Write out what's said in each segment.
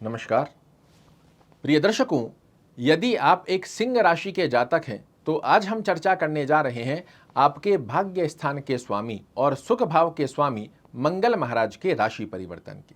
नमस्कार प्रिय दर्शकों, यदि आप एक सिंह राशि के जातक हैं तो आज हम चर्चा करने जा रहे हैं आपके भाग्य स्थान के स्वामी और सुख भाव के स्वामी मंगल महाराज के राशि परिवर्तन की।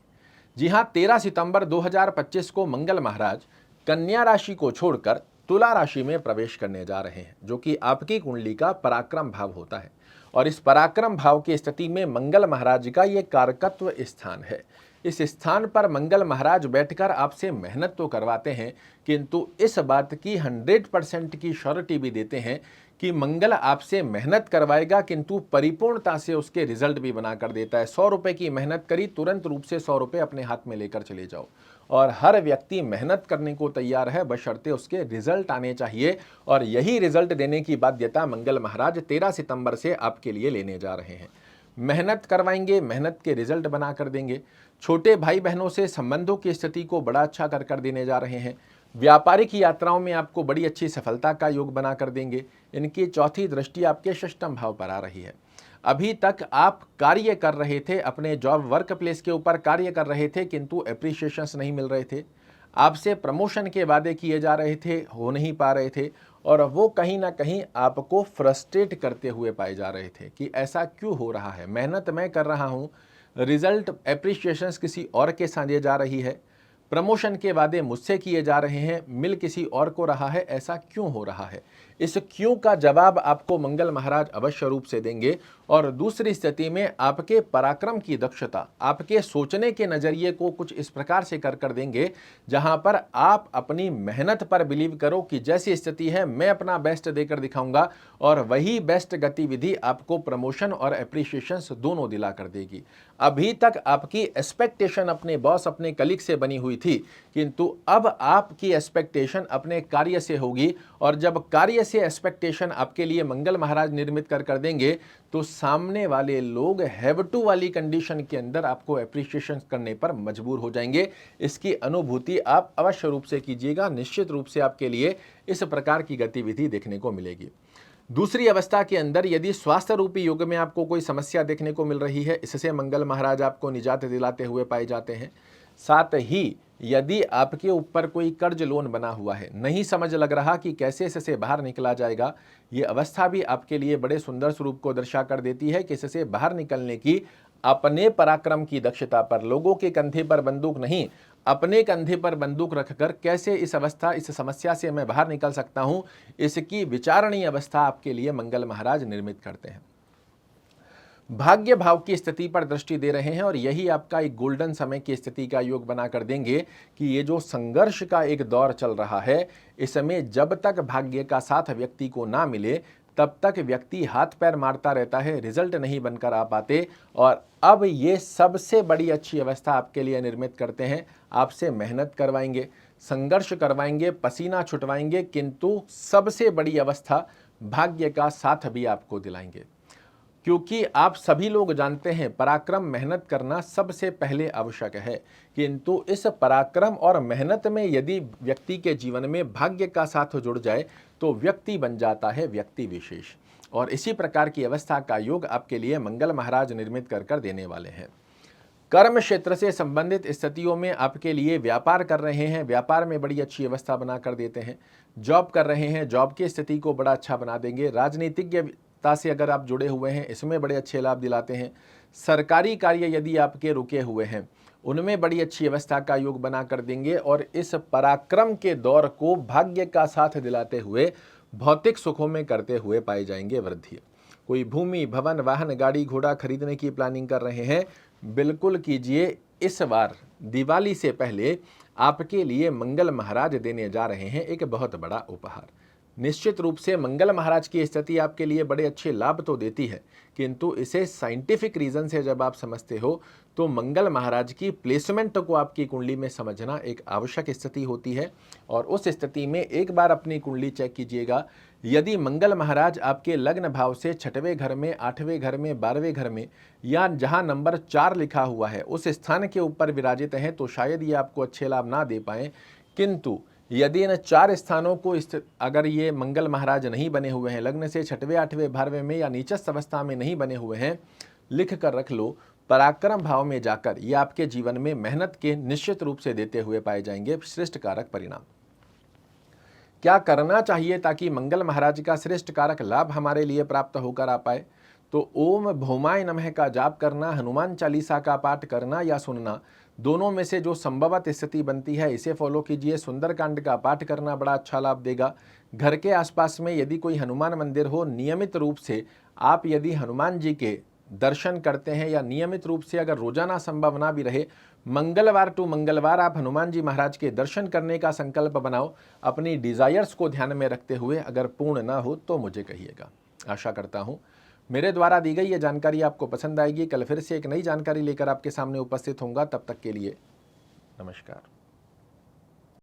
जी हां, 13 सितंबर 2025 को मंगल महाराज कन्या राशि को छोड़कर तुला राशि में प्रवेश करने जा रहे हैं, जो कि आपकी कुंडली का पराक्रम भाव होता है। और इस पराक्रम भाव की स्थिति में मंगल महाराज का ये कारकत्व स्थान है। इस स्थान पर मंगल महाराज बैठकर आपसे मेहनत तो करवाते हैं, किंतु इस बात की 100% की श्योरिटी भी देते हैं कि मंगल आपसे मेहनत करवाएगा, किंतु परिपूर्णता से उसके रिजल्ट भी बना कर देता है। 100 रुपए की मेहनत करी, तुरंत रूप से 100 रुपए अपने हाथ में लेकर चले जाओ। और हर व्यक्ति मेहनत करने को तैयार है, बशर्ते उसके रिजल्ट आने चाहिए। और यही रिजल्ट देने की बाध्यता मंगल महाराज 13 सितंबर से आपके लिए लेने जा रहे हैं। मेहनत करवाएंगे, मेहनत के रिजल्ट बना कर देंगे। छोटे भाई बहनों से संबंधों की स्थिति को बड़ा अच्छा कर देने जा रहे हैं। व्यापारिक यात्राओं में आपको बड़ी अच्छी सफलता का योग बना कर देंगे। इनकी चौथी दृष्टि आपके षष्ठम भाव पर आ रही है। अभी तक आप कार्य कर रहे थे, अपने जॉब वर्क प्लेस के ऊपर कार्य कर रहे थे, किंतु अप्रिशिएशंस नहीं मिल रहे थे। आपसे प्रमोशन के वादे किए जा रहे थे, हो नहीं पा रहे थे, और वो कहीं ना कहीं आपको फ्रस्ट्रेट करते हुए पाए जा रहे थे कि ऐसा क्यों हो रहा है। मेहनत मैं कर रहा हूँ, रिजल्ट अप्रिशिएशंस किसी और के साथ जा रही है, प्रमोशन के वादे मुझसे किए जा रहे हैं, मिल किसी और को रहा है, ऐसा क्यों हो रहा है। इस क्यों का जवाब आपको मंगल महाराज अवश्य रूप से देंगे। और दूसरी स्थिति में आपके पराक्रम की दक्षता, आपके सोचने के नजरिए को कुछ इस प्रकार से कर देंगे, जहां पर आप अपनी मेहनत पर बिलीव करो कि जैसी स्थिति है मैं अपना बेस्ट देकर दिखाऊंगा, और वही बेस्ट गतिविधि आपको प्रमोशन और एप्रिशिएशंस दोनों दिला कर देगी। अभी तक आपकी एक्सपेक्टेशन अपने बॉस, अपने कलीग से बनी हुई थी, किंतु अब आपकी एक्सपेक्टेशन अपने कार्य से होगी। और जब कार्य से एक्सपेक्टेशन आपके लिए मंगल महाराज निर्मित कर देंगे, तो सामने वाले लोग हैव टू वाली कंडीशन के अंदर आपको एप्रिशिएशन करने पर मजबूर हो जाएंगे। इसकी अनुभूति आप अवश्य रूप से कीजिएगा। निश्चित रूप से आपके लिए इस प्रकार की गतिविधि देखने को मिलेगी। दूसरी अवस्था के अंदर यदि स्वास्थ्य रूपी युग में आपको कोई समस्या देखने को मिल रही है, इससे मंगल महाराज आपको निजात दिलाते हुए पाए जाते हैं। साथ ही यदि आपके ऊपर कोई कर्ज लोन बना हुआ है, नहीं समझ लग रहा कि कैसे इससे बाहर निकला जाएगा, ये अवस्था भी आपके लिए बड़े सुंदर स्वरूप को दर्शा कर देती है कि इससे बाहर निकलने की अपने पराक्रम की दक्षता पर, लोगों के कंधे पर बंदूक नहीं, अपने कंधे पर बंदूक रखकर कैसे इस अवस्था, इस समस्या से मैं बाहर निकल सकता हूं, इसकी विचारणीय अवस्था आपके लिए मंगल महाराज निर्मित करते हैं। भाग्य भाव की स्थिति पर दृष्टि दे रहे हैं, और यही आपका एक गोल्डन समय की स्थिति का योग बना कर देंगे कि ये जो संघर्ष का एक दौर चल रहा है, इसमें जब तक भाग्य का साथ व्यक्ति को ना मिले, तब तक व्यक्ति हाथ पैर मारता रहता है, रिजल्ट नहीं बनकर आ पाते। और अब ये सबसे बड़ी अच्छी अवस्था आपके लिए निर्मित करते हैं। आपसे मेहनत करवाएंगे, संघर्ष करवाएंगे, पसीना छुटवाएंगे, किंतु सबसे बड़ी अवस्था भाग्य का साथ भी आपको दिलाएंगे। क्योंकि आप सभी लोग जानते हैं पराक्रम, मेहनत करना सबसे पहले आवश्यक है, किंतु इस पराक्रम और मेहनत में यदि व्यक्ति के जीवन में भाग्य का साथ जुड़ जाए तो व्यक्ति बन जाता है व्यक्ति विशेष। और इसी प्रकार की अवस्था का योग आपके लिए मंगल महाराज निर्मित कर देने वाले हैं। कर्म क्षेत्र से संबंधित स्थितियों में आपके लिए व्यापार कर रहे हैं, व्यापार में बड़ी अच्छी अवस्था बना कर देते हैं। जॉब कर रहे हैं, जॉब की स्थिति को बड़ा अच्छा बना देंगे। राजनीतिज्ञता से अगर आप जुड़े हुए हैं, इसमें बड़े अच्छे लाभ दिलाते हैं। सरकारी कार्य यदि आपके रुके हुए हैं, उनमें बड़ी अच्छी अवस्था का योग बना कर देंगे। और इस पराक्रम के दौर को भाग्य का साथ दिलाते हुए भौतिक सुखों में करते हुए पाए जाएंगे वृद्धि। कोई भूमि, भवन, वाहन, गाड़ी, घोड़ा खरीदने की प्लानिंग कर रहे हैं, बिल्कुल कीजिए। इस बार दिवाली से पहले आपके लिए मंगल महाराज देने जा रहे हैं एक बहुत बड़ा उपहार। निश्चित रूप से मंगल महाराज की स्थिति आपके लिए बड़े अच्छे लाभ तो देती है, किंतु इसे साइंटिफिक रीजन से जब आप समझते हो तो मंगल महाराज की प्लेसमेंट को आपकी कुंडली में समझना एक आवश्यक स्थिति होती है। और उस स्थिति में एक बार अपनी कुंडली चेक कीजिएगा। यदि मंगल महाराज आपके लग्न भाव से 6वें घर में, 8वें घर में, 12वें घर में, या जहां नंबर 4 लिखा हुआ है उस स्थान के ऊपर विराजित हैं, तो शायद ये आपको अच्छे लाभ ना दे पाएं। किंतु यदि इन 4 स्थानों को अगर ये मंगल महाराज नहीं बने हुए हैं, लग्न से 6वें, 8वें, 12वें में या नीचस्थ अवस्था में नहीं बने हुए हैं, लिख कर रख लो, पराक्रम भाव में जाकर ये आपके जीवन में मेहनत के निश्चित रूप से देते हुए पाए जाएंगे श्रेष्ठ कारक परिणाम। क्या करना चाहिए ताकि मंगल महाराज का श्रेष्ठ कारक लाभ हमारे लिए प्राप्त होकर आ पाए? तो ओम भौमाय नमः का जाप करना, हनुमान चालीसा का पाठ करना या सुनना, दोनों में से जो संभवत स्थिति बनती है इसे फॉलो कीजिए। सुंदरकांड का पाठ करना बड़ा अच्छा लाभ देगा। घर के आसपास में यदि कोई हनुमान मंदिर हो, नियमित रूप से आप यदि हनुमान जी के दर्शन करते हैं या नियमित रूप से अगर रोजाना संभव ना भी रहे, मंगलवार टू मंगलवार आप हनुमान जी महाराज के दर्शन करने का संकल्प बनाओ। अपनी डिजायर्स को ध्यान में रखते हुए, अगर पूर्ण ना हो तो मुझे कहिएगा। आशा करता हूं मेरे द्वारा दी गई ये जानकारी आपको पसंद आएगी। कल फिर से एक नई जानकारी लेकर आपके सामने उपस्थित होऊंगा। तब तक के लिए नमस्कार।